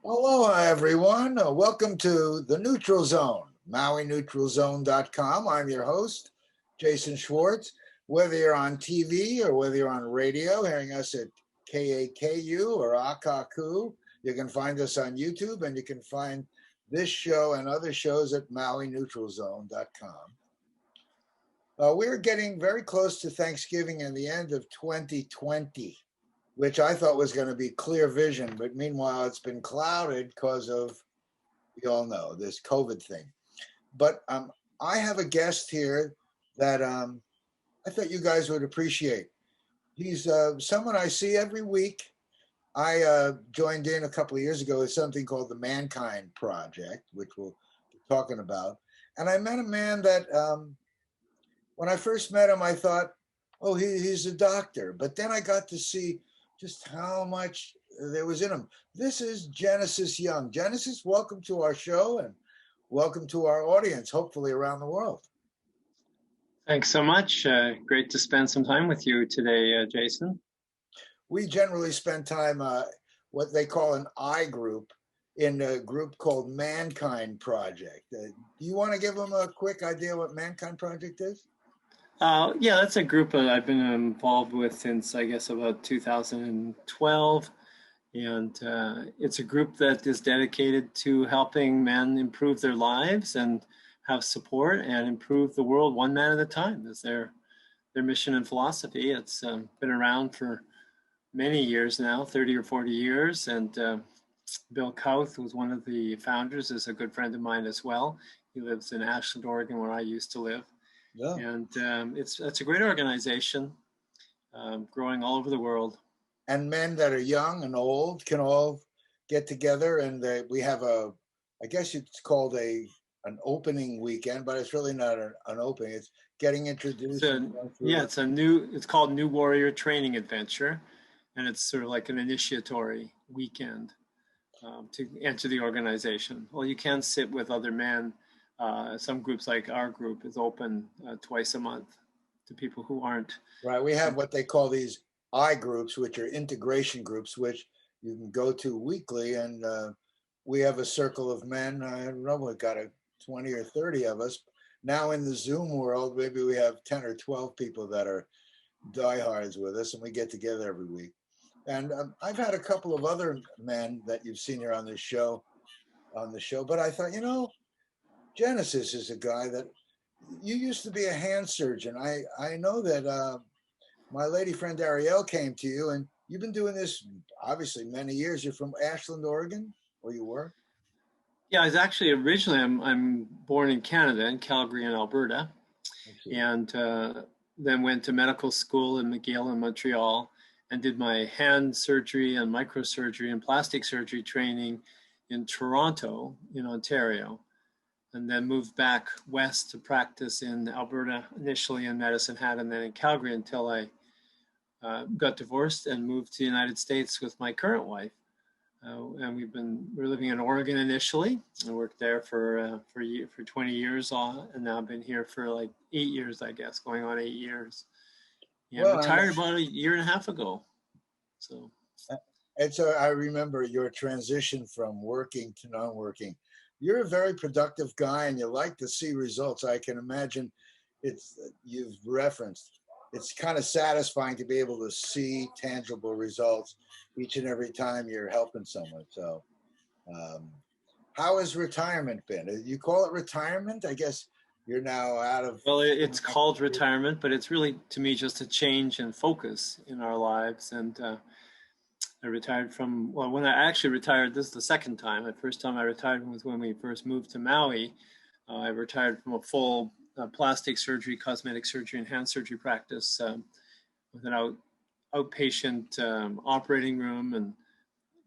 Aloha, everyone. Welcome to the Neutral Zone, MauiNeutralZone.com. I'm your host, Jason Schwartz. Whether you're on TV or whether you're on radio, hearing us at KAKU or Akaku, you can find us on YouTube, and you can find this show and other shows at MauiNeutralZone.com. We're getting very close to Thanksgiving and the end of 2020. Which I thought was going to be clear vision, but meanwhile it's been clouded because of, you all know, this COVID thing. But I have a guest here that I thought you guys would appreciate. He's someone I see every week. I joined in a couple of years ago with something called the Mankind Project, which we'll be talking about. And I met a man that when I first met him, I thought, oh, he's a doctor. But then I got to see just how much there was in him. This is Genesis Young. Genesis, welcome to our show and welcome to our audience, hopefully around the world. Thanks so much. Great to spend some time with you today, Jason. We generally spend time, what they call an I group, in a group called Mankind Project. Do you want to give them a quick idea what Mankind Project is? Yeah, that's a group I've been involved with since, I guess, about 2012. And it's a group that is dedicated to helping men improve their lives and have support and improve the world one man at a time. Is their mission and philosophy. It's been around for many years now, 30 or 40 years. And Bill Kauth, who was one of the founders, is a good friend of mine as well. He lives in Ashland, Oregon, where I used to live. Yeah. And it's a great organization, growing all over the world. And men that are young and old can all get together, and we have I guess it's called an opening weekend, but it's really not an opening. It's getting introduced. It's called New Warrior Training Adventure, and it's sort of like an initiatory weekend to enter the organization. Well, you can sit with other men. Some groups like our group is open twice a month to people who aren't. Right. We have what they call these I groups, which are integration groups, which you can go to weekly. And we have a circle of men. I don't know, we've got 20 or 30 of us. Now in the Zoom world, maybe we have 10 or 12 people that are diehards with us, and we get together every week. And I've had a couple of other men that you've seen here on the show, but I thought, Genesis is a guy that you used to be a hand surgeon. I know that my lady friend Ariel came to you, and you've been doing this obviously many years. You're from Ashland, Oregon, or you were? Yeah, I was actually originally I'm born in Canada, in Calgary and Alberta, and then went to medical school in McGill in Montreal, and did my hand surgery and microsurgery and plastic surgery training in Toronto, in Ontario. And then moved back west to practice in Alberta, initially in Medicine Hat, and then in Calgary until I got divorced and moved to the United States with my current wife. And we're living in Oregon initially. I worked there for 20 years, and now I've been here for like 8 years, I guess, going on 8 years. Yeah, well, retired about a year and a half ago. So. And so I remember your transition from working to non-working. You're a very productive guy, and you like to see results. I can imagine you've referenced. It's kind of satisfying to be able to see tangible results each and every time you're helping someone. So how has retirement been? You call it retirement? I guess you're now out of... Well, it's called retirement, but it's really, to me, just a change in focus in our lives. And I retired when I actually retired, this is the second time. The first time I retired was when we first moved to Maui. I retired from a full plastic surgery, cosmetic surgery, and hand surgery practice with an outpatient operating room and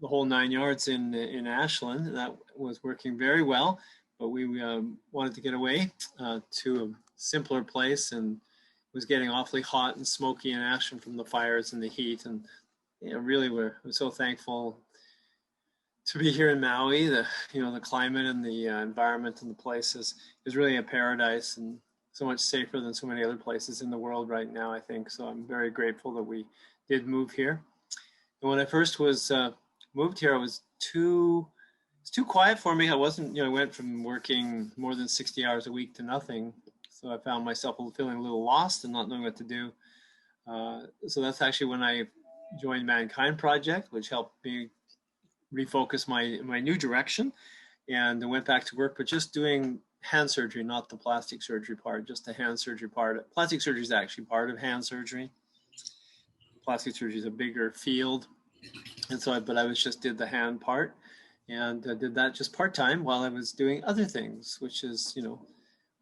the whole 9 yards in Ashland. And that was working very well, but we wanted to get away to a simpler place, and it was getting awfully hot and smoky in Ashland from the fires and the heat. And really, we're so thankful to be here in Maui. The climate and the environment and the place is really a paradise, and so much safer than so many other places in the world right now, I think. So I'm very grateful that we did move here. And when I first moved here, I was too it's too quiet for me. I wasn't, I went from working more than 60 hours a week to nothing. So I found myself feeling a little lost and not knowing what to do. So that's actually when I joined Mankind Project, which helped me refocus my new direction. And I went back to work, but just doing hand surgery, not the plastic surgery part, just the hand surgery part. Plastic surgery is actually part of hand surgery. Plastic surgery is a bigger field. And so, but I did the hand part, and did that just part-time while I was doing other things, which is,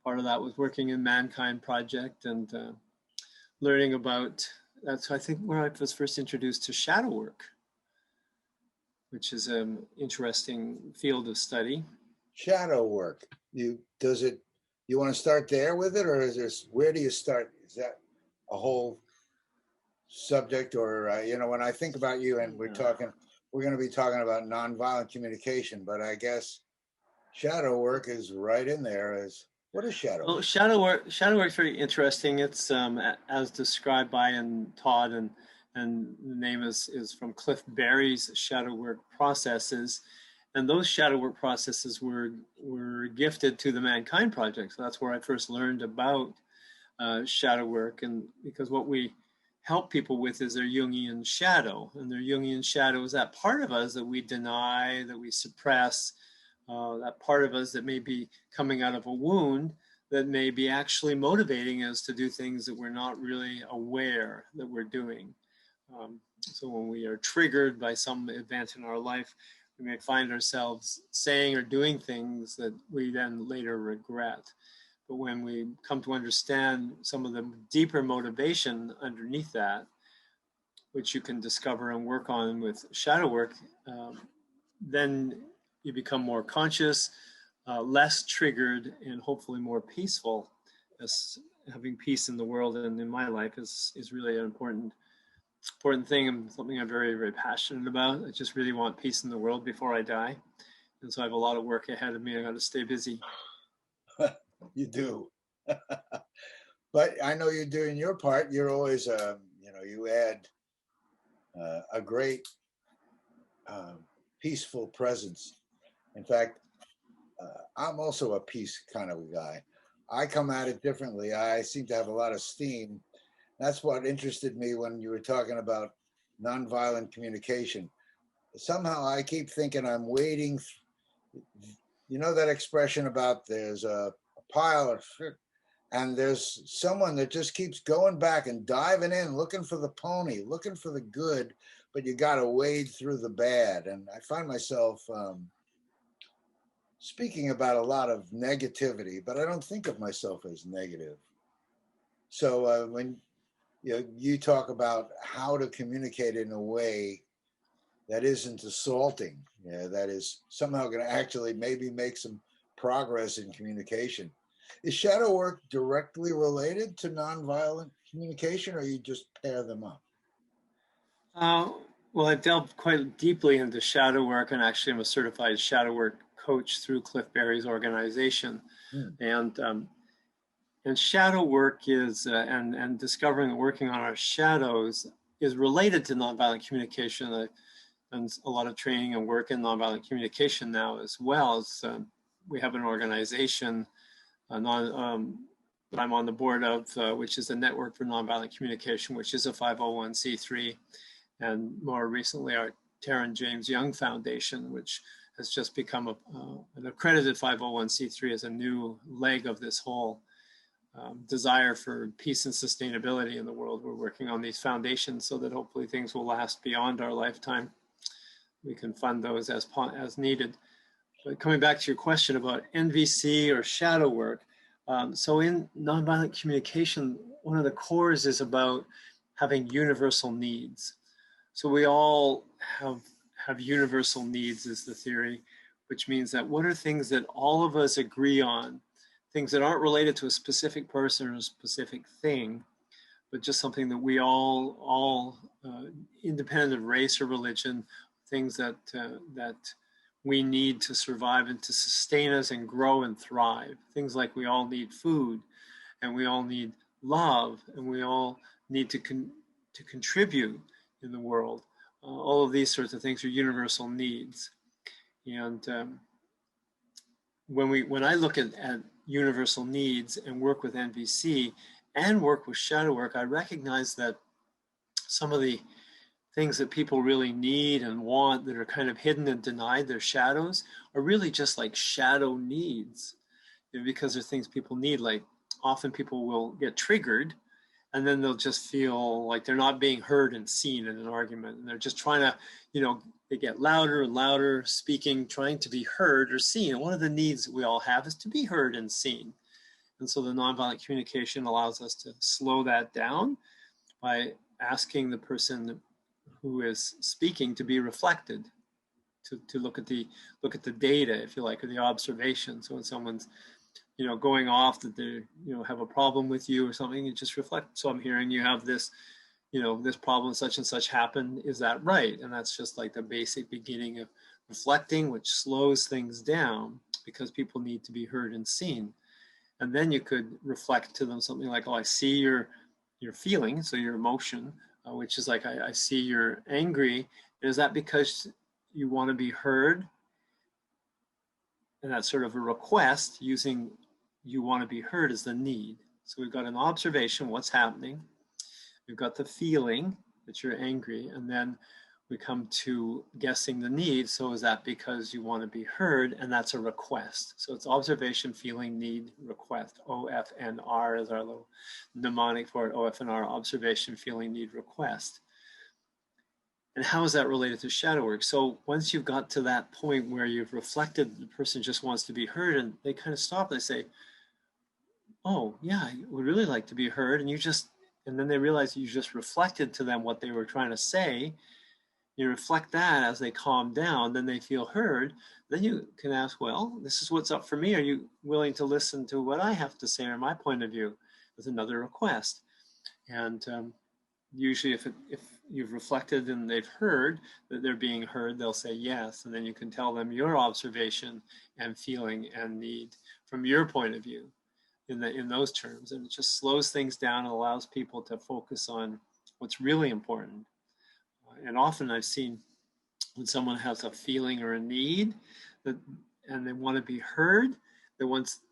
part of that was working in Mankind Project and learning about, that's I think where I was first introduced to shadow work, which is an interesting field of study. Shadow work. You want to start there with it, or where do you start? Is that a whole subject, or when I think about you, and we're going to be talking about nonviolent communication, but I guess shadow work is right in there. What is shadow work? Well, shadow work is very interesting. It's as described by and taught, and the name is from Cliff Berry's shadow work processes. And those shadow work processes were gifted to the Mankind Project. So that's where I first learned about shadow work. And because what we help people with is their Jungian shadow. And their Jungian shadow is that part of us that we deny, that we suppress, that part of us that may be coming out of a wound, that may be actually motivating us to do things that we're not really aware that we're doing. So when we are triggered by some event in our life, we may find ourselves saying or doing things that we then later regret. But when we come to understand some of the deeper motivation underneath that, which you can discover and work on with shadow work, then you become more conscious, less triggered, and hopefully more peaceful. As having peace in the world and in my life is really an important thing, and something I'm very, very passionate about. I just really want peace in the world before I die. And so I have a lot of work ahead of me. I got to stay busy. You do. But I know you're doing your part. You're always, you add a great peaceful presence. In fact, I'm also a peace kind of guy. I come at it differently. I seem to have a lot of steam. That's what interested me when you were talking about nonviolent communication. Somehow I keep thinking I'm waiting. You know that expression about there's a pile of shit, and there's someone that just keeps going back and diving in, looking for the pony, looking for the good, but you got to wade through the bad. And I find myself speaking about a lot of negativity, but I don't think of myself as negative. So when you talk about how to communicate in a way that isn't assaulting, that is somehow going to actually maybe make some progress in communication. Is shadow work directly related to nonviolent communication, or you just pair them up? Well, I've delved quite deeply into shadow work, and actually I'm a certified shadow work coach through Cliff Berry's organization. And shadow work is, and discovering and working on our shadows is related to nonviolent communication. I've done a lot of training and work in nonviolent communication now, as well as we have an organization that I'm on the board of, which is the Network for Nonviolent Communication, which is a 501c3. And more recently, our Taryn James Young Foundation, which has just become an accredited 501c3 as a new leg of this whole desire for peace and sustainability in the world. We're working on these foundations so that hopefully things will last beyond our lifetime. We can fund those as needed. But coming back to your question about NVC or shadow work, so in nonviolent communication, one of the cores is about having universal needs. So we all have universal needs is the theory, which means that what are things that all of us agree on, things that aren't related to a specific person or a specific thing, but just something that we all independent of race or religion, things that we need to survive and to sustain us and grow and thrive. Things like we all need food, and we all need love, and we all need to contribute in the world. All of these sorts of things are universal needs. And when I look at universal needs and work with NVC and work with shadow work, I recognize that some of the things that people really need and want that are kind of hidden and denied, their shadows, are really just like shadow needs, because they're things people need. Like often people will get triggered and then they'll just feel like they're not being heard and seen in an argument. And they're just trying to, they get louder and louder, speaking, trying to be heard or seen. And one of the needs that we all have is to be heard and seen. And so the nonviolent communication allows us to slow that down by asking the person who is speaking to be reflected, to look at the data, if you like, or the observation. So when someone's going off that they have a problem with you or something, you just reflect. So I'm hearing you have this this problem, such and such happened, is that right? And that's just like the basic beginning of reflecting, which slows things down because people need to be heard and seen. And then you could reflect to them something like, oh, I see your feeling, so your emotion, which is like, I see you're angry. Is that because you want to be heard? And that's sort of a request, using you want to be heard as the need. So we've got an observation, what's happening. We've got the feeling that you're angry, and then we come to guessing the need. So is that because you want to be heard? And that's a request. So it's observation, feeling, need, request. OFNR is our little mnemonic for it. OFNR, observation, feeling, need, request. And how is that related to shadow work? So once you've got to that point where you've reflected, the person just wants to be heard, and they kind of stop and they say, oh yeah, I would really like to be heard. And then they realize you just reflected to them what they were trying to say. You reflect that as they calm down, then they feel heard. Then you can ask, well, this is what's up for me. Are you willing to listen to what I have to say or my point of view? With another request. And usually if you've reflected and they've heard that they're being heard, they'll say yes. And then you can tell them your observation and feeling and need from your point of view in those terms. And it just slows things down and allows people to focus on what's really important. And often I've seen when someone has a feeling or a need and they want to be heard, that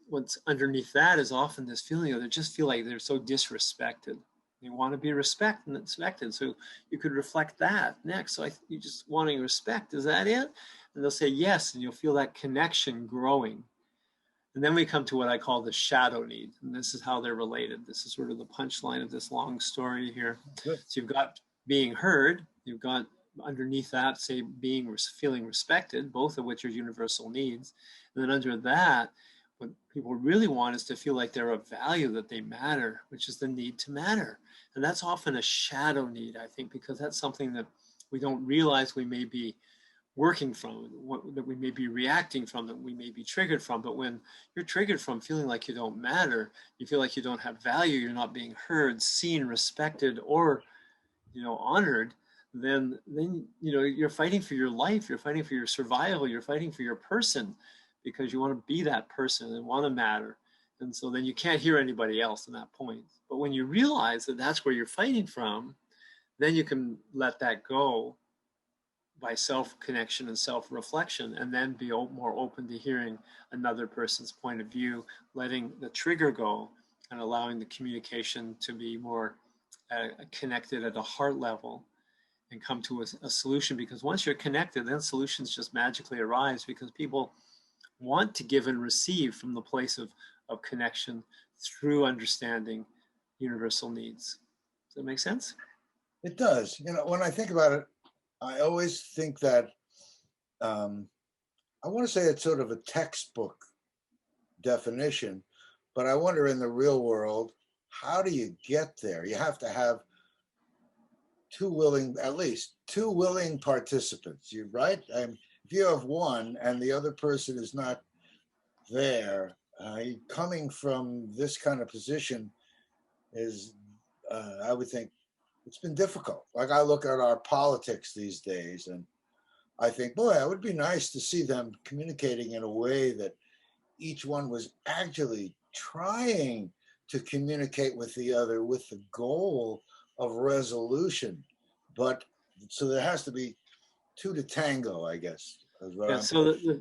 what's underneath that is often this feeling of they just feel like they're so disrespected. They want to be respected. So you could reflect that next. So you just wanting respect, is that it? And they'll say yes, and you'll feel that connection growing. And then we come to what I call the shadow need. And this is how they're related. This is sort of the punchline of this long story here. Good. So you've got being heard, you've got underneath that, say, feeling respected, both of which are universal needs. And then under that, what people really want is to feel like they're of value, that they matter, which is the need to matter. And that's often a shadow need, I think, because that's something that we don't realize we may be working from, that we may be reacting from, that we may be triggered from. But when you're triggered from feeling like you don't matter, you feel like you don't have value, you're not being heard, seen, respected, or honored, then you're fighting for your life, you're fighting for your survival, you're fighting for your person, because you want to be that person and want to matter. And so then you can't hear anybody else in that point. But when you realize that that's where you're fighting from, then you can let that go by self-connection and self-reflection, and then be more open to hearing another person's point of view, letting the trigger go and allowing the communication to be more connected at a heart level and come to a solution. Because once you're connected, then solutions just magically arise, because people want to give and receive from the place of connection through understanding universal needs. Does that make sense? It does. When I think about it, I always think that I want to say it's sort of a textbook definition, but I wonder in the real world, how do you get there? You have to have at least two willing participants. You're right. If you have one and the other person is not there, coming from this kind of position is, I would think, it's been difficult. Like I look at our politics these days and I think, boy, it would be nice to see them communicating in a way that each one was actually trying to communicate with the other with the goal of resolution. But so there has to be two to tango, I guess. is what Yeah, I'm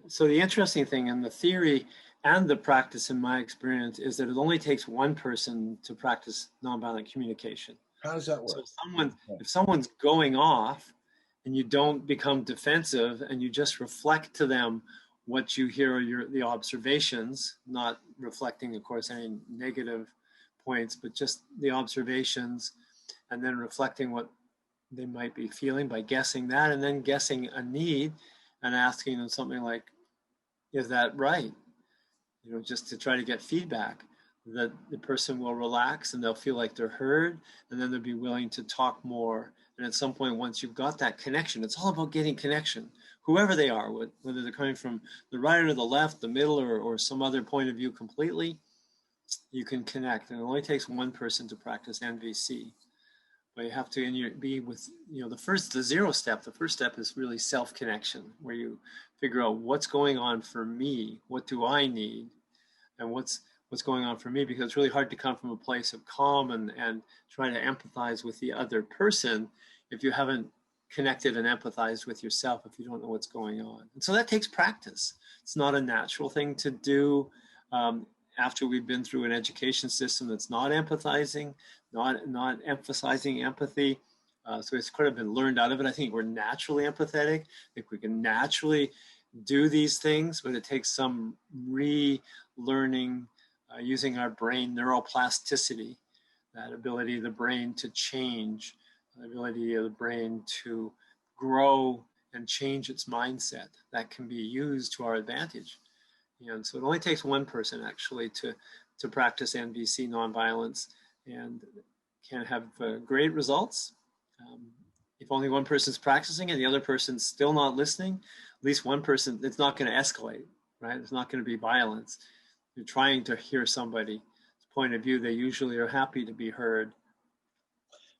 so the interesting thing in the theory and the practice, in my experience, is that it only takes one person to practice nonviolent communication. How does that So work? if someone's going off and you don't become defensive and you just reflect to them what you hear are the observations, not reflecting, of course, any negative points, but just the observations, and then reflecting what they might be feeling by guessing that, and then guessing a need and asking them something like, is that right? You know, just to try to get feedback, that the person will relax and they'll feel like they're heard, and then they'll be willing to talk more. And at some point, once you've got that connection, it's all about getting connection, whoever they are, whether they're coming from the right or the left, the middle, or some other point of view completely, you can connect. And it only takes one person to practice NVC. But you have to be with, you know, the first step is really self-connection, where you figure out what's going on for me, what do I need, and what's going on for me, because it's really hard to come from a place of calm and try to empathize with the other person if you haven't connected and empathized with yourself, if you don't know what's going on. And so that takes practice. It's not a natural thing to do after we've been through an education system that's not empathizing, not emphasizing empathy. So it's kind of been learned out of it. I think we're naturally empathetic. I think we can naturally do these things, but it takes some relearning, using our brain neuroplasticity, that ability of the brain to change, the ability of the brain to grow and change its mindset, that can be used to our advantage. And so it only takes one person actually to practice NVC nonviolence, and can have great results. If only one person's practicing and the other person's still not listening, at least one person, it's not going to escalate, right? It's not going to be violence. You're trying to hear somebody's point of view. They usually are happy to be heard.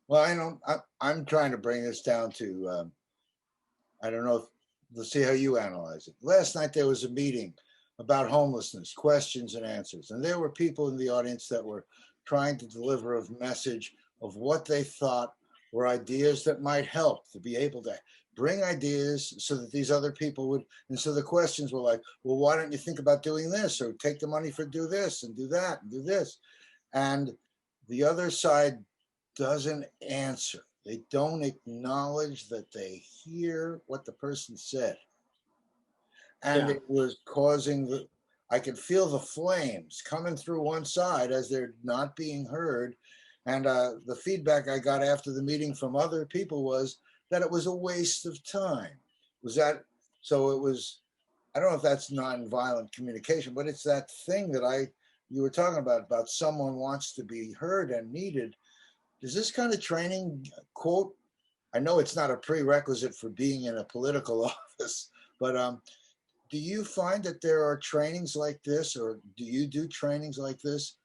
Well, I'm trying to bring this down to, I don't know, let's see how you analyze it. Last night there was a meeting about homelessness, questions and answers. And there were people in the audience that were trying to deliver a message of what they thought were ideas that might help, to be able to bring ideas so that these other people would. And so the questions were like, well, why don't you think about doing this, or take the money for do this and do that and do this? And the other side doesn't answer. They don't acknowledge that they hear what the person said. And it was causing I could feel the flames coming through one side as they're not being heard. And the feedback I got after the meeting from other people was that it was a waste of time. Was that, so it was, I don't know if that's nonviolent communication, but it's that thing that you were talking about someone wants to be heard and needed. Does this kind of training, quote, I know it's not a prerequisite for being in a political office, but do you find that there are trainings like this, or do you do trainings like this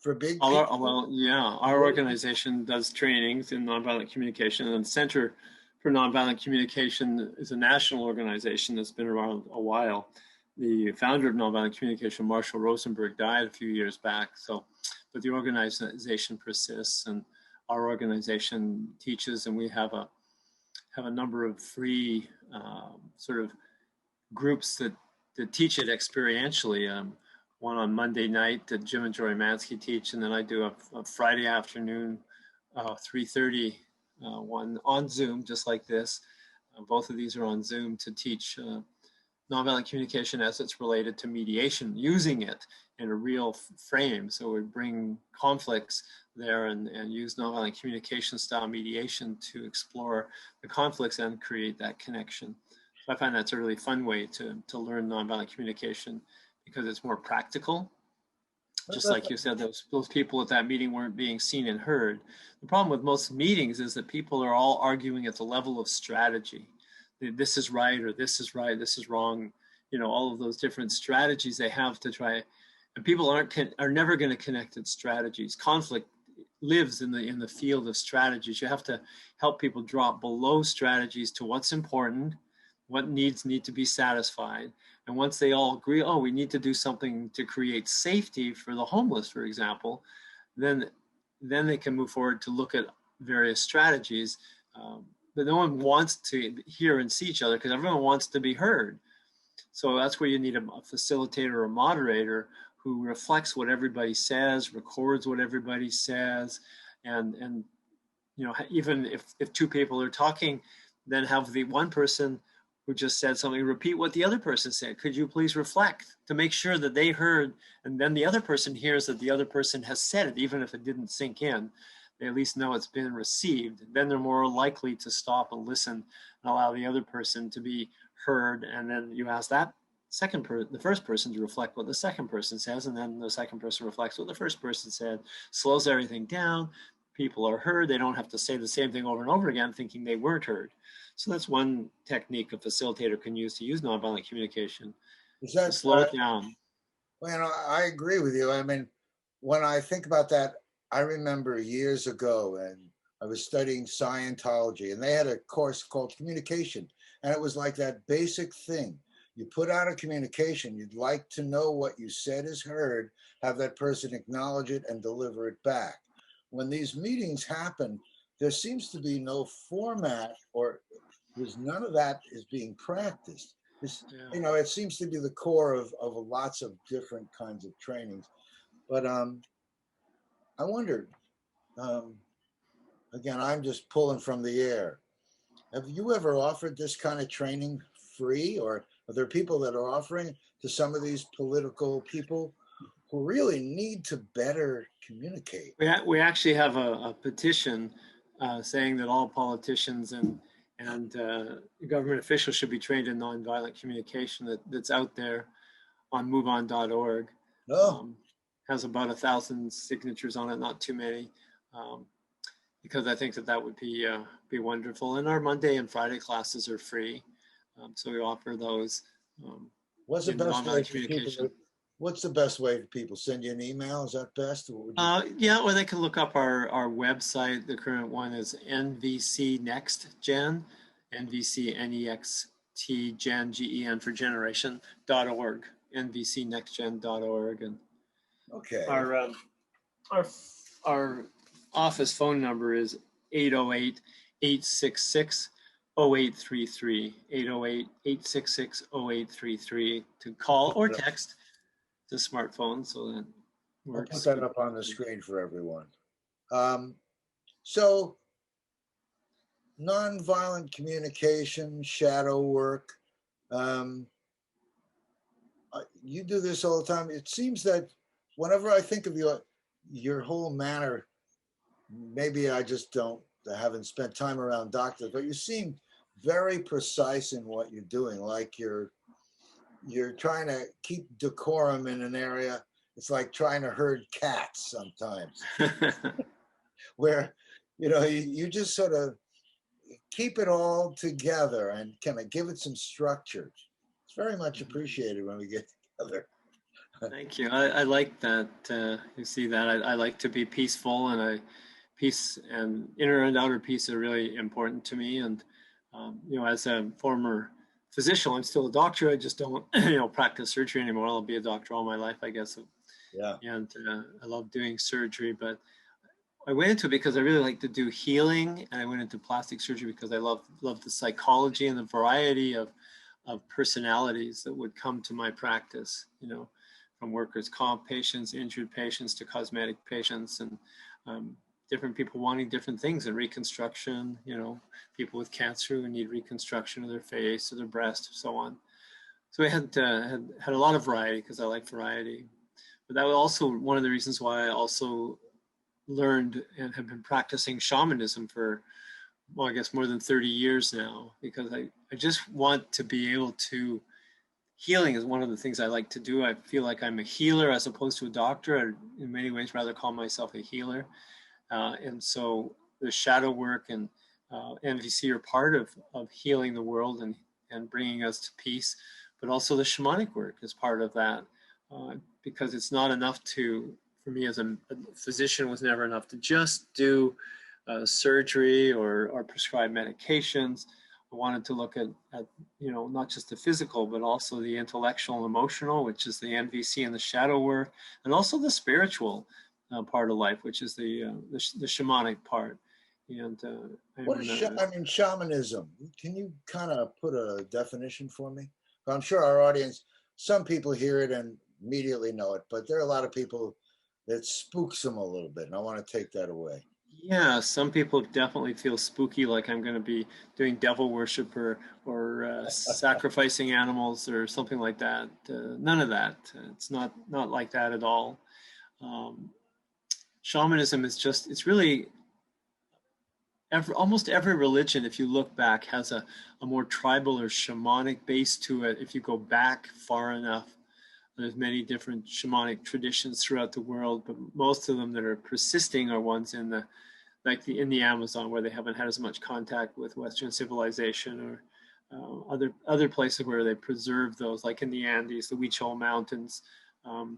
for big people? Well, yeah, our organization does trainings in nonviolent communication, and the Center for Nonviolent Communication is a national organization that's been around a while. The founder of Nonviolent Communication, Marshall Rosenberg, died a few years back. But the organization persists, and our organization teaches, and we have a number of free sort of groups that teach it experientially. One on Monday night that Jim and Jory Mansky teach, and then I do a Friday afternoon, 3:30 one on Zoom, just like this. Both of these are on Zoom to teach nonviolent communication as it's related to mediation, using it in a real frame. So we bring conflicts there and use nonviolent communication style mediation to explore the conflicts and create that connection. So I find that's a really fun way to learn nonviolent communication, because it's more practical. Just like you said, those people at that meeting weren't being seen and heard. The problem with most meetings is that people are all arguing at the level of strategy. This is right, or this is right, this is wrong. You know, all of those different strategies they have to try, and people are never going to connect at strategies. Conflict lives in the field of strategies. You have to help people drop below strategies to what's important, what needs need to be satisfied. And once they all agree, oh, we need to do something to create safety for the homeless, for example, then they can move forward to look at various strategies. but no one wants to hear and see each other because everyone wants to be heard. So that's where you need a facilitator or a moderator who reflects what everybody says, records what everybody says, and you know, even if two people are talking, then have the one person who just said something repeat what the other person said. Could you please reflect to make sure that they heard, and then the other person hears that the other person has said it, even if it didn't sink in. They at least know it's been received. Then they're more likely to stop and listen and allow the other person to be heard. And then you ask that the first person to reflect what the second person says, and then the second person reflects what the first person said, slows everything down. People are heard. They don't have to say the same thing over and over again thinking they weren't heard. So that's one technique a facilitator can use to use nonviolent communication. Is that to slow it down? Well, I agree with you. I mean, when I think about that, I remember years ago, and I was studying Scientology, and they had a course called communication, and it was like that basic thing. You put out a communication, you'd like to know what you said is heard, have that person acknowledge it and deliver it back. When these meetings happen, there seems to be no format, or there's none of that is being practiced. You know, it seems to be the core of lots of different kinds of trainings. But I wondered, again, I'm just pulling from the air. Have you ever offered this kind of training free, or are there people that are offering to some of these political people who really need to better communicate? We actually have a petition saying that all politicians and government officials should be trained in nonviolent communication. That's out there on moveon.org. Oh. Has about 1,000 signatures on it, not too many, because I think that would be wonderful. And our Monday and Friday classes are free, so we offer those. What's the best way for people? What's the best way for people? Send you an email? Is that best? Yeah, or they can look up our website. The current one is NVC Next Gen, NVC NEXT Gen GEN for generation.org, NVCnextgen.org, and okay. Our office phone number is 808-866-0833, 808-866-0833 to call or text the smartphone, so that works. I'll put that up on the screen for everyone. So nonviolent communication, shadow work, you do this all the time. It seems that whenever I think of your whole manner, maybe I just haven't spent time around doctors, but you seem very precise in what you're doing. Like you're trying to keep decorum in an area. It's like trying to herd cats sometimes, where, you know, you just sort of keep it all together and kind of give it some structure. It's very much appreciated when we get together. Thank you. I like that. You see that. I like to be peaceful, and peace and inner and outer peace are really important to me. And you know, as a former physician, I'm still a doctor. I just don't, you know, practice surgery anymore. I'll be a doctor all my life, I guess. Yeah. And I love doing surgery, but I went into it because I really like to do healing, and I went into plastic surgery because I love the psychology and the variety of personalities that would come to my practice. You know, from workers' comp patients, injured patients, to cosmetic patients, and different people wanting different things in reconstruction. You know, people with cancer who need reconstruction of their face or their breast, or so on. So I had a lot of variety because I like variety. But that was also one of the reasons why I also learned and have been practicing shamanism for, well, I guess more than 30 years now, because I just want to be able to, healing is one of the things I like to do. I feel like I'm a healer as opposed to a doctor. I, in many ways, rather call myself a healer. And so the shadow work and MVC are part of healing the world and bringing us to peace, but also the shamanic work is part of that. Because it's not enough for me as a physician, was never enough to just do surgery or prescribe medications. I wanted to look at, you know, not just the physical, but also the intellectual and emotional, which is the MVC and the shadow work, and also the spiritual part of life, which is the shamanic part. And What is I mean, shamanism? Can you kind of put a definition for me? I'm sure our audience, some people hear it and immediately know it, but there are a lot of people that spooks them a little bit, and I want to take that away. yeah, some people definitely feel spooky, like I'm going to be doing devil worship or sacrificing animals or something like that. None of that. It's not like that at all. Um, Shamanism is just, it's really almost every religion, if you look back, has a more tribal or shamanic base to it. If you go back far enough, there's many different shamanic traditions throughout the world, but most of them that are persisting are ones in the in the Amazon, where they haven't had as much contact with Western civilization, or other places where they preserve those, like in the Andes, the Huichol Mountains, So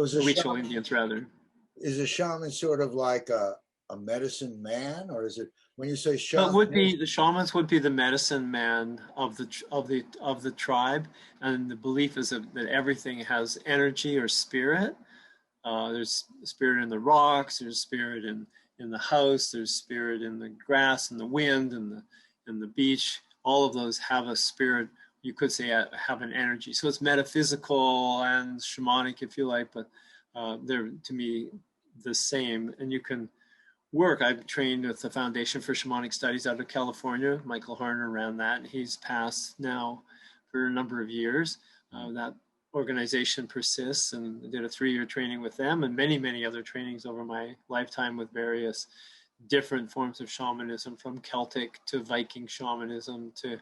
is the a Huichol shaman, Indians rather. is a shaman sort of like a medicine man, or is it when you say So it shaman? would be, the shamans would be the medicine man of the tribe, and the belief is that everything has energy or spirit. There's spirit in the rocks. There's spirit in the house. There's spirit in the grass and the wind and the beach. All of those have a spirit. You could say have an energy. So it's metaphysical and shamanic, if you like, but they're to me the same. And you can work. I've trained with the Foundation for Shamanic Studies out of California. Michael Harner ran that, and he's passed now for a number of years. That organization persists, and I did a 3-year training with them and many other trainings over my lifetime with various different forms of shamanism, from Celtic to Viking shamanism to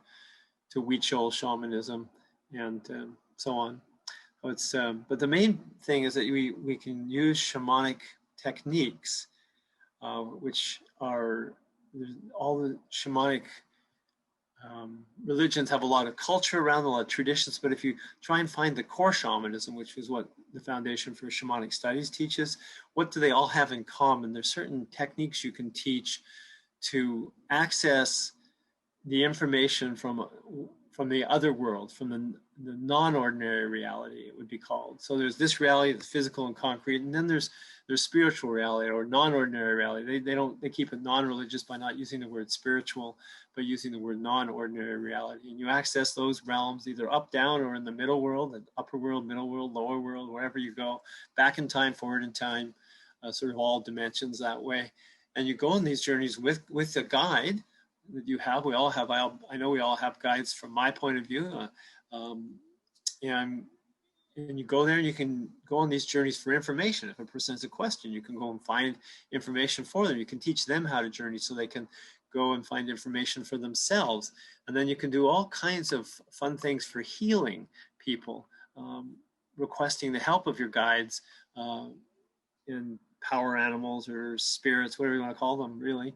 Huichol shamanism, and so on. So it's, but the main thing is that we can use shamanic techniques, which are all the shamanic religions have a lot of culture around, a lot of traditions, but if you try and find the core shamanism, which is what the Foundation for Shamanic Studies teaches, what do they all have in common? There's certain techniques you can teach to access the information from the other world, from the non-ordinary reality, it would be called. So there's this reality that's physical and concrete, and then there's spiritual reality or non-ordinary reality. They keep it non-religious by not using the word spiritual, but using the word non-ordinary reality. And you access those realms either up, down, or in the middle world, the upper world, middle world, lower world, wherever you go, back in time, forward in time, sort of all dimensions that way. And you go on these journeys with a guide that you have. We all have. I know we all have guides from my point of view, and you go there and you can go on these journeys for information. If a person has a question, you can go and find information for them. You can teach them how to journey so they can go and find information for themselves. And then you can do all kinds of fun things for healing people, requesting the help of your guides, in power animals or spirits, whatever you want to call them, really.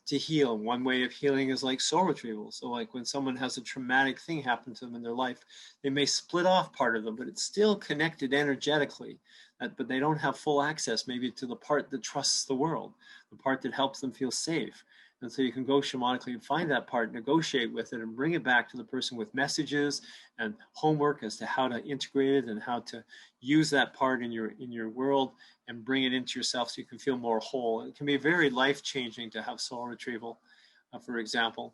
To heal. One way of healing is like soul retrieval. So like when someone has a traumatic thing happen to them in their life, they may split off part of them, but it's still connected energetically. But they don't have full access maybe to the part that trusts the world, the part that helps them feel safe. And so you can go shamanically and find that part, negotiate with it, and bring it back to the person with messages and homework as to how to integrate it and how to use that part in your world and bring it into yourself so you can feel more whole. It can be very life-changing to have soul retrieval, for example.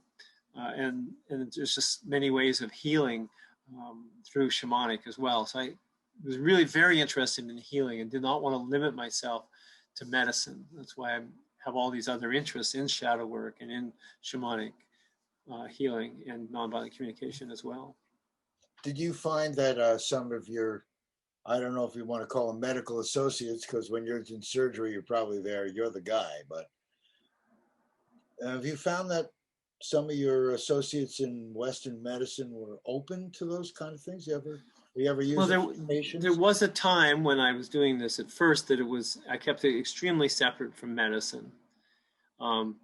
And there's just many ways of healing through shamanic as well. So I was really very interested in healing and did not want to limit myself to medicine. That's why I have all these other interests in shadow work and in shamanic healing and nonviolent communication as well. Did you find that some of your, I don't know if you want to call them medical associates, because when you're in surgery, you're probably there, you're the guy, but have you found that some of your associates in Western medicine were open to those kind of things? You ever use there was a time when I was doing this at first that I kept it extremely separate from medicine,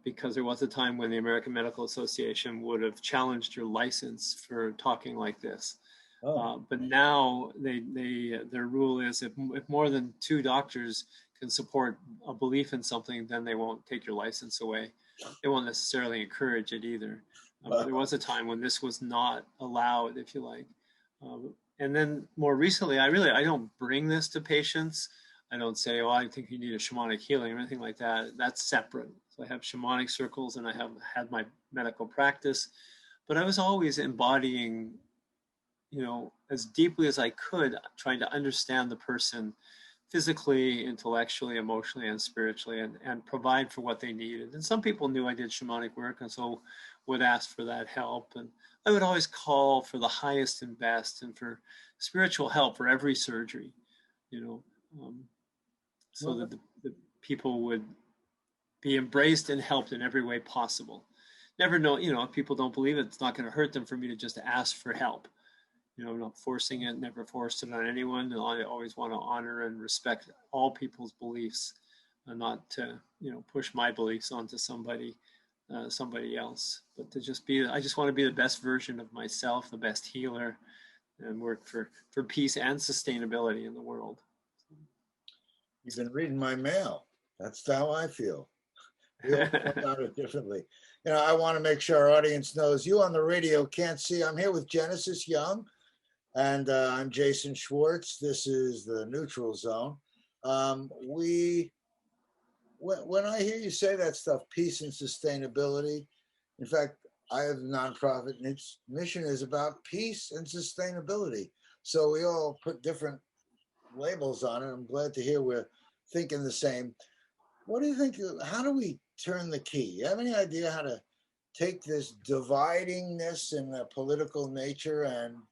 because there was a time when the American Medical Association would have challenged your license for talking like this. But now their rule is if more than 2 doctors can support a belief in something, then they won't take your license away. They won't necessarily encourage it either. But there was a time when this was not allowed, if you like. And then more recently, I don't bring this to patients. I don't say, oh, I think you need a shamanic healing or anything like that. That's separate. So I have shamanic circles and I have had my medical practice, but I was always embodying, as deeply as I could, trying to understand the person physically, intellectually, emotionally, and spiritually, and provide for what they needed. And some people knew I did shamanic work, and so would ask for that help. And I would always call for the highest and best and for spiritual help for every surgery, so that the people would be embraced and helped in every way possible. Never know, if people don't believe it, it's not going to hurt them for me to just ask for help. Not forcing it, never forced it on anyone. And I always want to honor and respect all people's beliefs, and not to, push my beliefs onto somebody else. But to just I just want to be the best version of myself, the best healer, and work for peace and sustainability in the world. You've been reading my mail. That's how I feel. We all come about it differently. I want to make sure our audience knows you on the radio can't see. I'm here with Genesis Young. And I'm Jason Schwartz. This is the Neutral Zone. When I hear you say that stuff, peace and sustainability, in fact, I have a nonprofit and its mission is about peace and sustainability. So we all put different labels on it. I'm glad to hear we're thinking the same. What do you think? How do we turn the key? You have any idea how to take this dividingness in the political nature and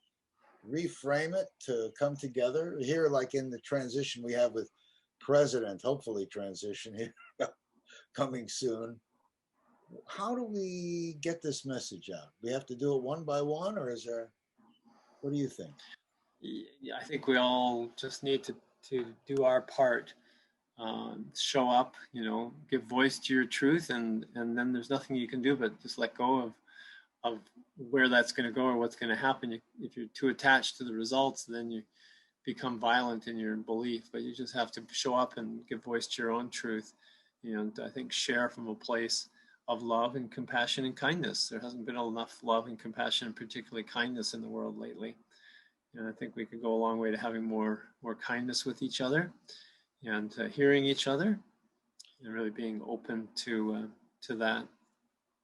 reframe it to come together here, like in the transition we have with president, hopefully transition here coming soon? How do we get this message out? We have to do it one by one, or is there, what do you think? Yeah, I think we all just need to do our part, show up, give voice to your truth, and then there's nothing you can do but just let go of where that's going to go or what's going to happen. If you're too attached to the results, then you become violent in your belief. But you just have to show up and give voice to your own truth. And I think share from a place of love and compassion and kindness. There hasn't been enough love and compassion, and particularly kindness in the world lately. And I think we could go a long way to having more kindness with each other, and hearing each other, and really being open to that.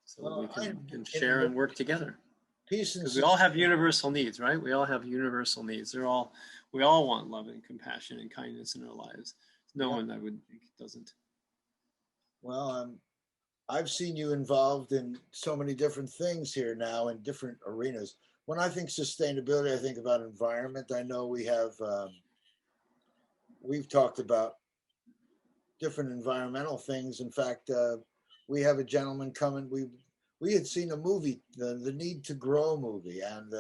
So that we can share and work together. Peace and because we all have universal needs, right? We all have universal needs. We all want love and compassion and kindness in our lives. No one, I would think, doesn't. Well, I've seen you involved in so many different things here now in different arenas. When I think sustainability, I think about environment. I know we've talked about different environmental things. In fact, we have a gentleman coming. We had seen a movie, the Need to Grow movie, and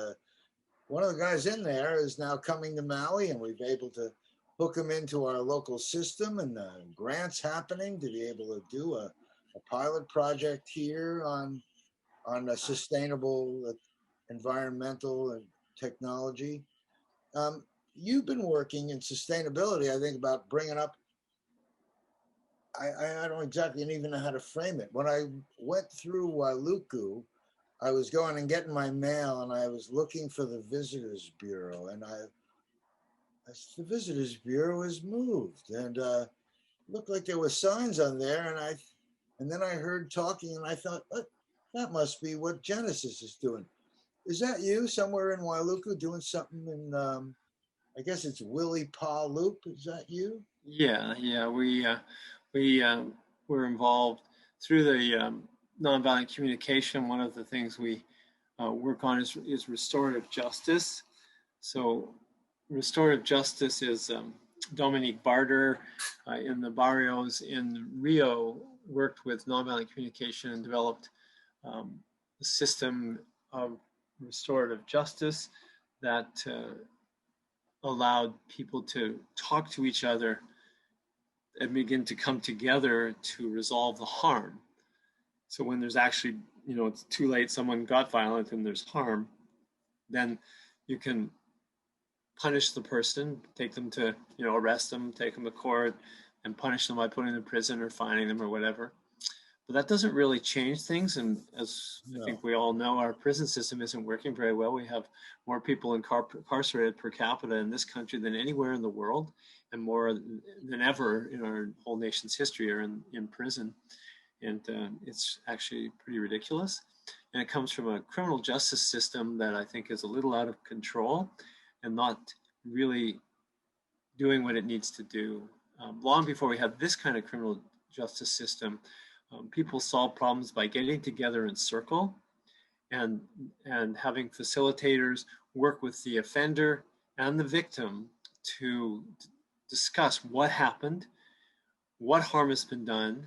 one of the guys in there is now coming to Maui, and we've been able to hook him into our local system, and grants happening to be able to do a pilot project here on a sustainable environmental and technology. You've been working in sustainability, I think, about bringing up, I don't exactly even know how to frame it. When I went through Wailuku, I was going and getting my mail, and I was looking for the Visitors Bureau, and the Visitors Bureau is moved, and looked like there were signs on there, and then I heard talking, and I thought, that must be what Genesis is doing. Is that you somewhere in Wailuku doing something in, I guess it's Willie Pa Loop? Is that you? Yeah. We were involved through the Nonviolent Communication. One of the things we work on is restorative justice. So restorative justice is Dominique Barter in the barrios in Rio worked with Nonviolent Communication and developed a system of restorative justice that allowed people to talk to each other and begin to come together to resolve the harm. So when there's actually, it's too late, someone got violent and there's harm, then you can punish the person, take them to, arrest them, take them to court, and punish them by putting them in prison or fining them or whatever. But that doesn't really change things. And as No. I think we all know, our prison system isn't working very well. We have more people incarcerated per capita in this country than anywhere in the world, and more than ever in our whole nation's history are in prison. And it's actually pretty ridiculous. And it comes from a criminal justice system that I think is a little out of control and not really doing what it needs to do. Long before we had this kind of criminal justice system, people solve problems by getting together in circle and having facilitators work with the offender and the victim to discuss what happened, what harm has been done,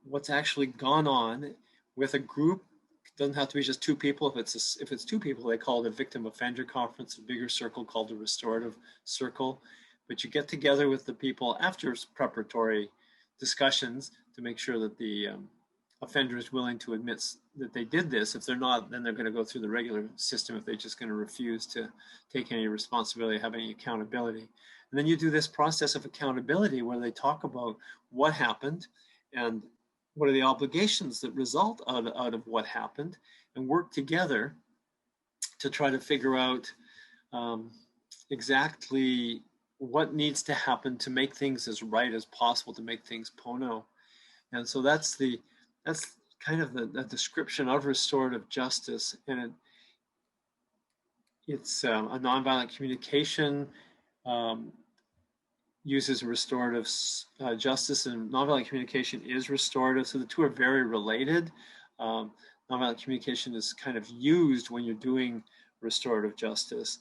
what's actually gone on with a group. It doesn't have to be just two people. If it's two people, they call it a victim offender conference, a bigger circle called a restorative circle. But you get together with the people after preparatory discussions to make sure that the offender is willing to admit that they did this. If they're not, then they're going to go through the regular system if they're just going to refuse to take any responsibility, have any accountability. And then you do this process of accountability where they talk about what happened and what are the obligations that result out of what happened, and work together to try to figure out exactly what needs to happen to make things as right as possible, to make things pono. And so that's kind of the description of restorative justice. And it's a nonviolent communication, uses restorative justice, and nonviolent communication is restorative. So the two are very related. Nonviolent communication is kind of used when you're doing restorative justice.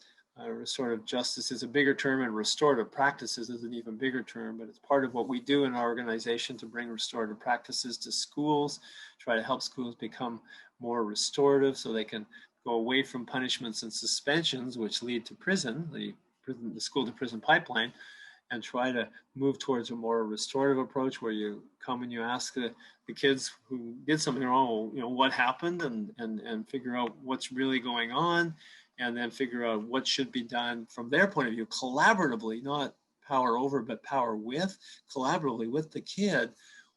Restorative justice is a bigger term, and restorative practices is an even bigger term, but it's part of what we do in our organization to bring restorative practices to schools, try to help schools become more restorative so they can go away from punishments and suspensions, which lead to prison, the school to prison pipeline, and try to move towards a more restorative approach where you come and you ask the kids who did something wrong, what happened, and figure out what's really going on, and then figure out what should be done from their point of view, collaboratively, not power over, but power with, collaboratively with the kid,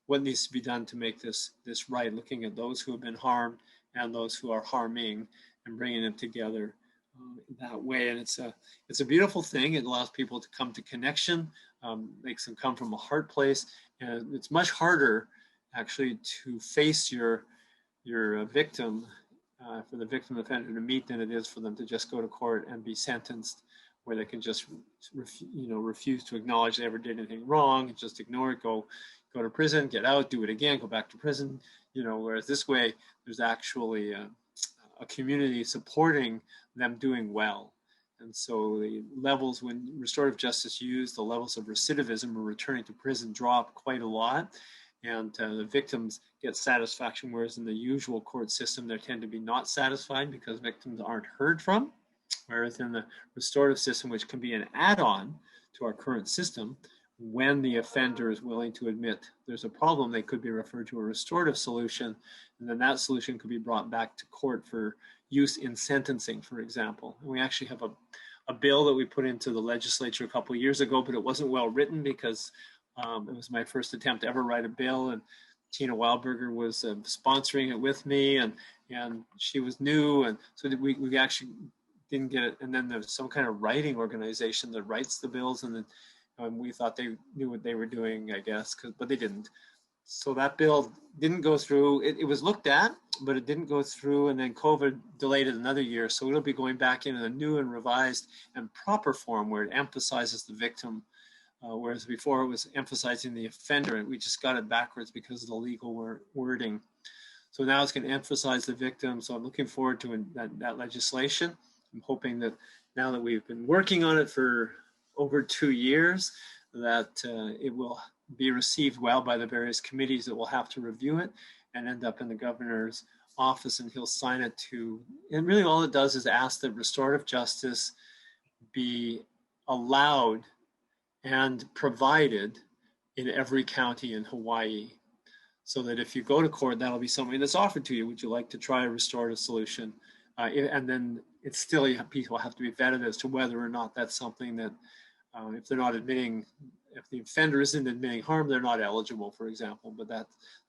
what needs to be done to make this right, looking at those who have been harmed and those who are harming and bringing them together that way. And it's a beautiful thing. It allows people to come to connection, makes them come from a heart place. And it's much harder actually to face your victim, for the victim offender to meet, than it is for them to just go to court and be sentenced, where they can just refuse to acknowledge they ever did anything wrong and just ignore it, go to prison, get out, do it again, go back to prison. Whereas this way there's actually a community supporting them doing well. And so the levels, when restorative justice used, the levels of recidivism or returning to prison drop quite a lot. And the victims get satisfaction, whereas in the usual court system, they tend to be not satisfied because victims aren't heard from. Whereas in the restorative system, which can be an add-on to our current system, when the offender is willing to admit there's a problem, they could be referred to a restorative solution, and then that solution could be brought back to court for use in sentencing, for example. And we actually have a bill that we put into the legislature a couple of years ago, but it wasn't well written because it was my first attempt to ever write a bill, and Tina Wildberger was sponsoring it with me, and she was new, and so we actually didn't get it. And then there's some kind of writing organization that writes the bills, and then we thought they knew what they were doing, I guess, but they didn't. So that bill didn't go through. It was looked at, but it didn't go through, and then COVID delayed it another year. So it'll be going back in a new and revised and proper form where it emphasizes the victim, whereas before it was emphasizing the offender, and we just got it backwards because of the legal wording. So now it's going to emphasize the victim. So I'm looking forward to that legislation. I'm hoping that now that we've been working on it for over 2 years, that it will be received well by the various committees that will have to review it and end up in the governor's office, and he'll sign it to, and really all it does is ask that restorative justice be allowed and provided in every county in Hawaii, so that if you go to court, that'll be something that's offered to you. Would you like to try a restorative solution? And then it's still, people have to be vetted as to whether or not that's something that if they're not admitting, if the offender isn't admitting harm, they're not eligible, for example. But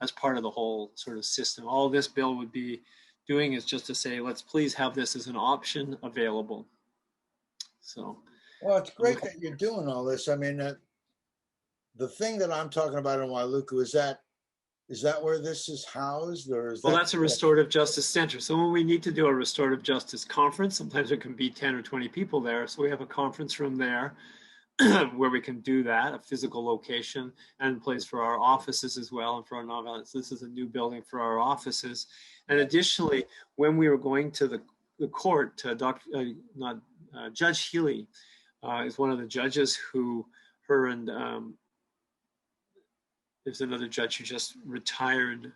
that's part of the whole sort of system. All this bill would be doing is just to say, let's please have this as an option available. So, well, it's great that you're doing all this. I mean, the thing that I'm talking about in Wailuku, is that where this is housed, or is well, that? that's a restorative justice center. So when we need to do a restorative justice conference, sometimes there can be 10 or 20 people there. So we have a conference room there where we can do that, a physical location, and a place for our offices as well, and for our nonviolence. This is a new building for our offices. And additionally, when we were going to the court, Judge Healy is one of the judges who, her and there's another judge who just retired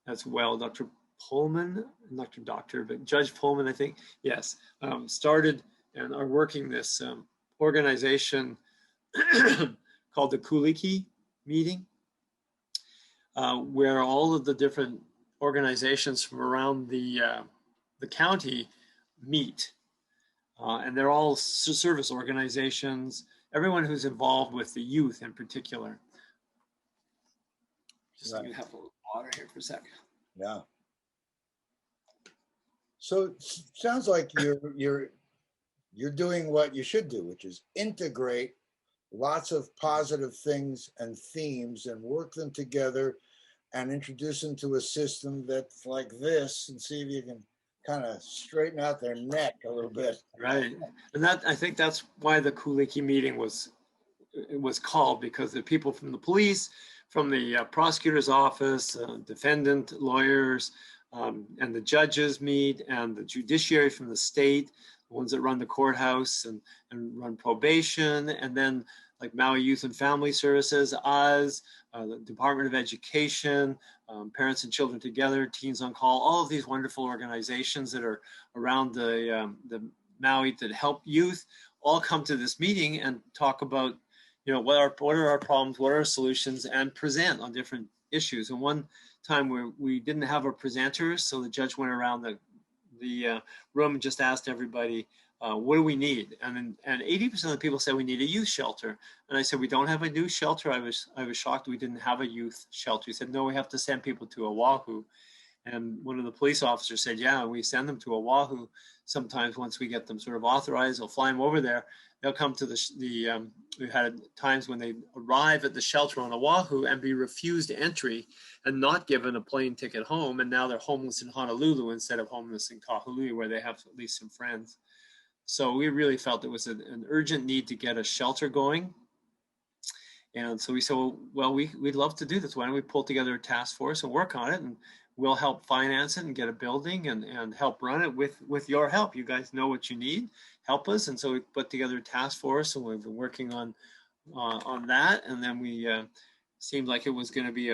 as well, Dr. Pullman, not doctor, but Judge Pullman, I think, yes, started and are working this organization called the Kuliki meeting, where all of the different organizations from around the county meet. And they're all service organizations, everyone who's involved with the youth in particular. Just let me have a little water here for a second. Yeah. So it sounds like you're doing what you should do, which is integrate lots of positive things and themes and work them together and introduce them to a system that's like this, and see if you can kind of straighten out their neck a little bit. Right. And I think that's why the Kuliki meeting was called, because the people from the police, from the prosecutor's office, defendant, lawyers, and the judges meet, and the judiciary from the state, the ones that run the courthouse and run probation, and then like Maui Youth and Family Services, us, the Department of Education, Parents and Children Together, Teens on Call, all of these wonderful organizations that are around the Maui that help youth, all come to this meeting and talk about, what are our problems, what are our solutions, and present on different issues. And one time we didn't have our presenters, so the judge went around the room and just asked everybody, what do we need? And 80% of the people said we need a youth shelter. And I said, we don't have a new shelter. I was shocked we didn't have a youth shelter. He said, no, we have to send people to Oahu. And one of the police officers said, yeah, we send them to Oahu. Sometimes once we get them sort of authorized, we'll fly them over there. They'll come to we've had times when they arrive at the shelter on Oahu and be refused entry and not given a plane ticket home. And now they're homeless in Honolulu instead of homeless in Kahului, where they have at least some friends. So we really felt there was an urgent need to get a shelter going. And so we said, well, we'd love to do this. Why don't we pull together a task force and work on it, and we'll help finance it and get a building and help run it with your help. You guys know what you need. Help us. And so we put together a task force, and we've been working on that. And then we seemed like it was going to be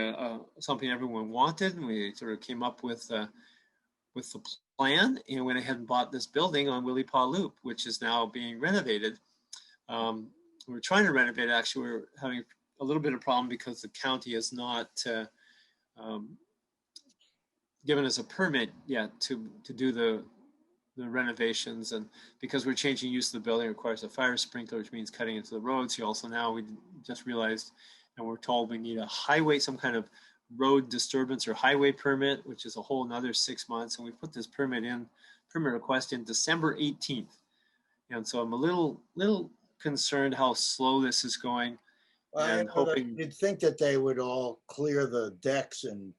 something everyone wanted, and we sort of came up with the plan and went ahead and bought this building on Willie Paw Loop, which is now being renovated. We're trying to renovate it. Actually, we're having a little bit of problem because the county has not given us a permit yet to do the renovations, and because we're changing use of the building, it requires a fire sprinkler, which means cutting into the roads. We just realized, and we're told we need a highway, some kind of road disturbance or highway permit, which is a whole another 6 months. And we put this permit request in December 18th. And so I'm a little concerned how slow this is going. Well, hoping you'd think that they would all clear the decks, and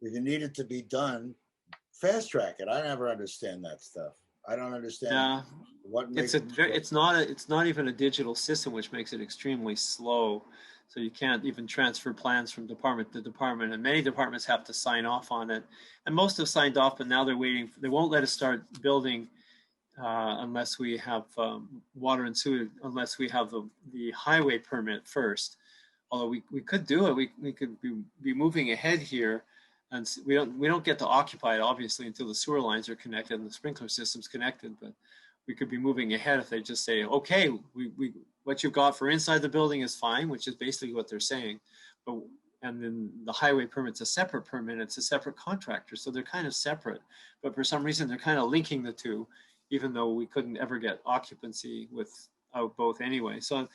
if you need it to be done, fast track it. I never understand that stuff. I don't understand what makes it's not even a digital system, which makes it extremely slow. So you can't even transfer plans from department to department, and many departments have to sign off on it. And most have signed off, but now they're waiting. They won't let us start building unless we have water and sewer, unless we have the highway permit first. Although we could do it, we could be moving ahead here, and we don't get to occupy it obviously until the sewer lines are connected and the sprinkler system's connected. But we could be moving ahead if they just say, okay, what you've got for inside the building is fine, which is basically what they're saying. And then the highway permit's a separate permit, it's a separate contractor. So they're kind of separate, but for some reason they're kind of linking the two, even though we couldn't ever get occupancy without both anyway. So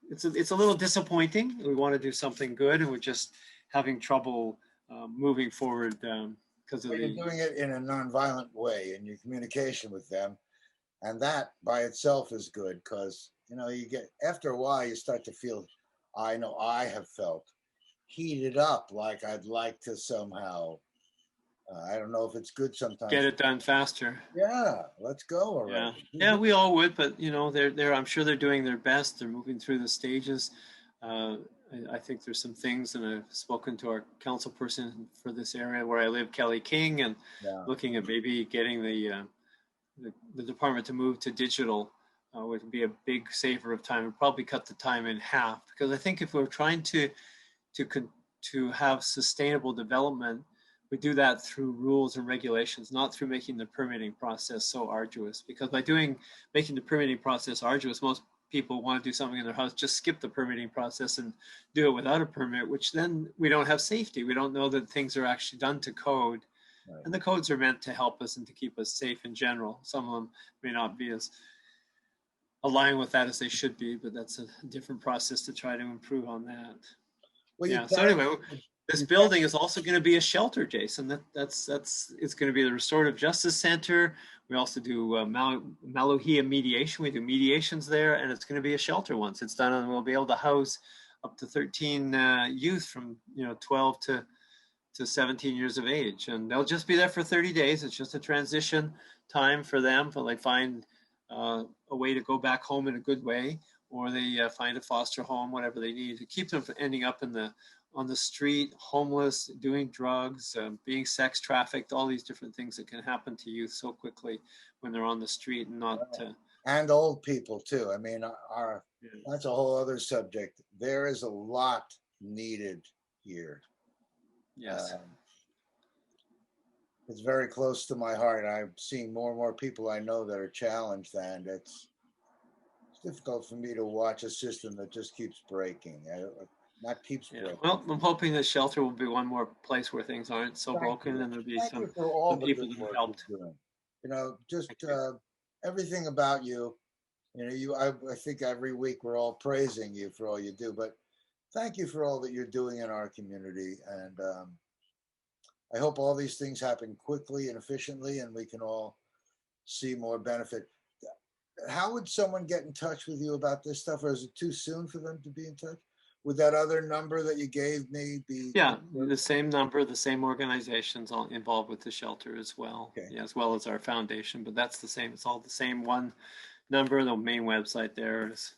it's a little disappointing. We want to do something good, and we're just having trouble moving forward because of But you're doing it in a nonviolent way in your communication with them, and that by itself is good because you get after a while you start to feel. I know I have felt heated up, like I'd like to somehow. I don't know if it's good sometimes. Get it done faster. Yeah, let's go already. Yeah, we all would, but they're I'm sure they're doing their best. They're moving through the stages. I think there's some things, and I've spoken to our council person for this area where I live, Kelly King, and looking at maybe getting the department to move to digital would be a big saver of time and probably cut the time in half. Because I think if we're trying to have sustainable development, we do that through rules and regulations, not through making the permitting process so arduous. Because by making the permitting process arduous, most people want to do something in their house, just skip the permitting process and do it without a permit, which then we don't have safety. We don't know that things are actually done to code. Right. And the codes are meant to help us and to keep us safe in general. Some of them may not be as aligned with that as they should be, but that's a different process to try to improve on that. Well, so anyway, this building is also going to be a shelter, Jason. It's going to be the Restorative Justice Center. We also do Maui mediation. We do mediations there, and it's going to be a shelter once it's done, and we'll be able to house up to 13 youth from 12 to 17 years of age, and they'll just be there for 30 days. It's just a transition time for them, for they find a way to go back home in a good way, or they find a foster home, whatever they need to keep them from ending up on the street, homeless, doing drugs, being sex trafficked, all these different things that can happen to youth so quickly when they're on the street and not. And old people too. I mean, that's a whole other subject. There is a lot needed here. Yes. It's very close to my heart. I'm seeing more and more people I know that are challenged, and it's difficult for me to watch a system that just keeps breaking. Not keeps breaking. Well, I'm hoping that shelter will be one more place where things aren't so broken, and there'll be some people that have helped. Just everything about you. I think every week we're all praising you for all you do, but thank you for all that you're doing in our community, and I hope all these things happen quickly and efficiently, and we can all see more benefit. How would someone get in touch with you about this stuff, or is it too soon for them to be in touch? Would that other number that you gave me be? Yeah, the same number, the same organizations all involved with the shelter as well, as well as our foundation, but that's the same. It's all the same one number. The main website there is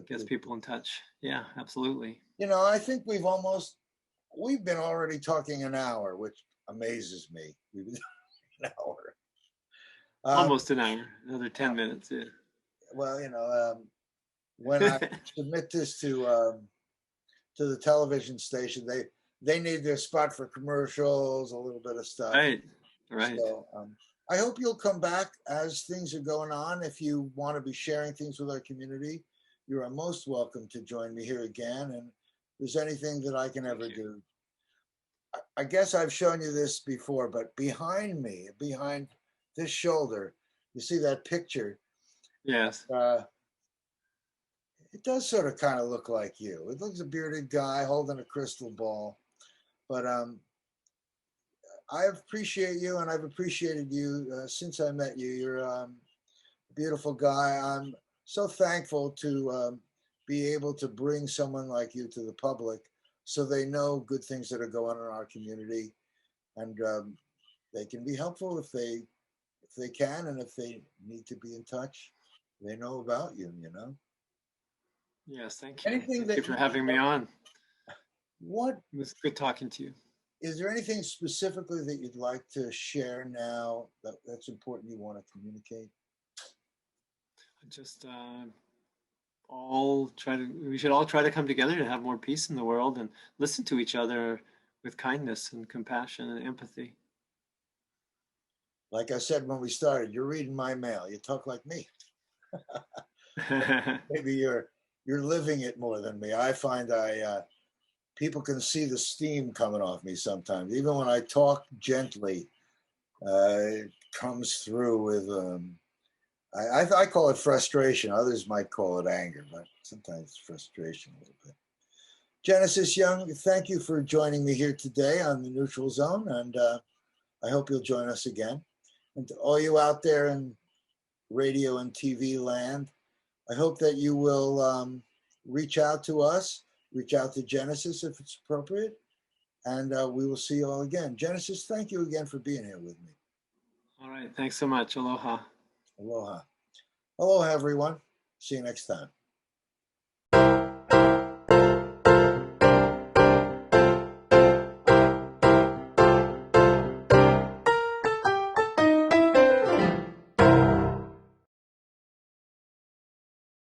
gets people in touch. Yeah, absolutely. I think we've been already talking an hour, which amazes me. We've been an hour. Almost an hour, another 10 minutes. Yeah. Well, when I submit this to the television station, they need their spot for commercials, a little bit of stuff. Right. So I hope you'll come back as things are going on. If you want to be sharing things with our community, you are most welcome to join me here again. And if there's anything that I can ever do, I guess I've shown you this before, but behind me, behind this shoulder, you see that picture? Yes. It does sort of kind of look like you. It looks a bearded guy holding a crystal ball. But I appreciate you, and I've appreciated you since I met you. You're a beautiful guy. I'm so thankful to be able to bring someone like you to the public so they know good things that are going on in our community, and they can be helpful if they can, and if they need to be in touch, they know about you, Yes, thank you. Thank you for having me on. It was good talking to you. Is there anything specifically that you'd like to share now that's important you want to communicate? Just we should all try to come together to have more peace in the world and listen to each other with kindness and compassion and empathy. Like I said when we started, you're reading my mail. You talk like me. Maybe you're living it more than me. I find people can see the steam coming off me sometimes. Even when I talk gently, it comes through with I call it frustration. Others might call it anger, but sometimes it's frustration a little bit. Genesis Young, thank you for joining me here today on the Neutral Zone, and I hope you'll join us again. And to all you out there in radio and TV land, I hope that you will reach out to us, reach out to Genesis if it's appropriate, and we will see you all again. Genesis, thank you again for being here with me. All right. Thanks so much. Aloha. Aloha. Aloha, everyone. See you next time.